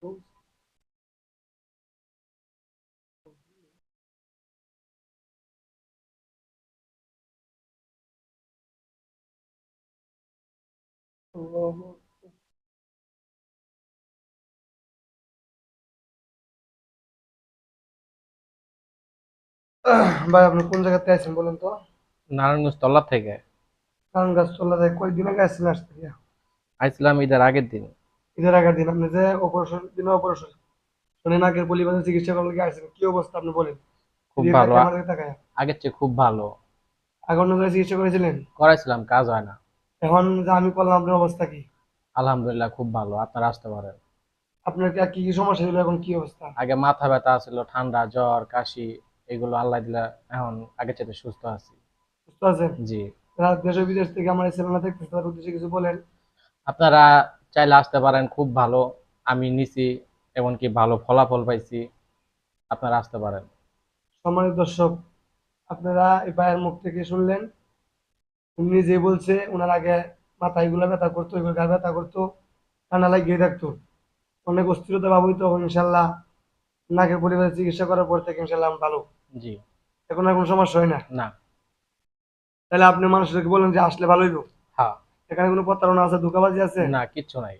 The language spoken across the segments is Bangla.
ভাই আপনি কোন জায়গাতে আছেন বলেন তো? নারায়ণগঞ্জ তল্লার থেকে কারণ গাছ চলে যায় কয়েকদিন আগে আসছেন আসতে গিয়া? আইছিলাম ঈদের আগের দিন। ঈদের আগের দিন আপনি যে অপারেশন দিনে অপারেশন শুনে নাকের পলিবাজে চিকিৎসা করার লাগে আসছেন, কি অবস্থা আপনি বলেন? খুব এদিকে ভালো তাকায় আমার দিকে তাকায়। আগের চেয়ে খুব ভালো আগে অন্য জায়গায় চিকিৎসা করেছিলেন? করাইছিলাম, কাজ হয় না। এখন যে আমি করলাম আপনার অবস্থা কি? আলহামদুলিল্লাহ খুব ভালো, আপনারা আসতে পারেন। আপনার কি কি সমস্যা ছিল, এখন কি অবস্থা? আগে মাথা ব্যথা ছিল, ঠান্ডা জ্বর কাশি, এগুলো আল্লাহ দিলে এখন আগের চেয়ে সুস্থ আছি। সুস্থ আছেন? জি, যারা দেশ বিদেশ থেকে আমার এই চ্যানেলটা দেখতেছে তার উদ্দেশ্যে কিছু বলেন। আপনারা চাইলে আসতে পারেন, খুব ভালো। আমি নিছি, এমনকি ভালো ফলাফল পাইছি। আপনারা আসতে পারেন। সম্মানিত দর্শক, আপনারা এই ভাইয়ের মুখ থেকে শুনলেন। উনি যে বলছে ওনার আগে মাথায় গুলা ব্যথা করতো, এগুলো গা ব্যথা করতো, ঠান্ডা লাগিয়ে থাকতো, অনেক অস্থিরতা ভাব হইতো। এখন ইনশাল্লাহ নাকের পরিবারের চিকিৎসা করার পর থেকে ইনশাল্লাহ আমি ভালো। জি। এখন আর কোনো সমস্যা হয় না? না। তাহলে আপনি মানুষদেরকে বলেন যে আসলে ভালো হইব। হ্যাঁ। এখানে কোনো প্রতারণা আছে, ধোঁকাবাজি আছে? না, কিচ্ছু নাই।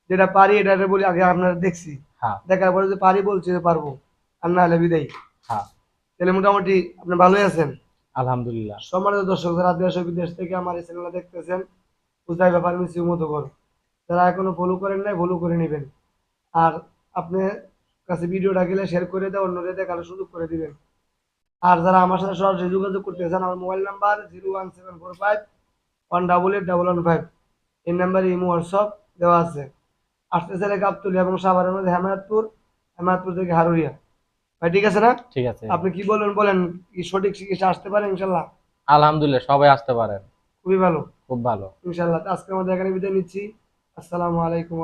যেটা পারি এটা এটা বলি, আগে আপনারা দেখছি, হ্যাঁ। দেখার পরে যে পারি বলছি যে পারবো, আর না হলে বিদায়। হ্যাঁ। তাহলে মোটামুটি আপনি ভালোই আছেন। আলহামদুলিল্লাহ। সম্মানিত দর্শক, যারা দেশ ও বিদেশ থেকে আমার এই চ্যানেলটা দেখতেছেন, বুঝাই ব্যাপার মিশি মতো করো, যারা এখনো ফলো করেন নাই ফলো করে নেবেন। আর আপনি কাছে ভিডিওটা গেলে শেয়ার করে দেয়, অন্যদের দেখার সুযোগ করে দিবেন। আর যারা আমার সাথে সরাসরি যোগাযোগ করতে চান, আমার মোবাইল নাম্বার 01745 188 115। এই নাম্বারে ইমো হোয়াটসঅ্যাপ দেওয়া আছে। আসতে চাইলে গাবতলী এবং সাভারের মধ্যে হেমায়তপুর, হেমায়তপুর থেকে হারুরিয়া। ভাই ঠিক আছে না? ঠিক আছে। আপনি কি বলবেন বলেন, কি সঠিক চিকিৎসা আসতে পারে ইনশাল্লাহ? আলহামদুলিল্লাহ সবাই আসতে পারেন। খুবই ভালো। খুব ভালো। ইনশাল্লাহ আজকে আমাদের এখানে বিদায় নিচ্ছি। আসসালামু আলাইকুম।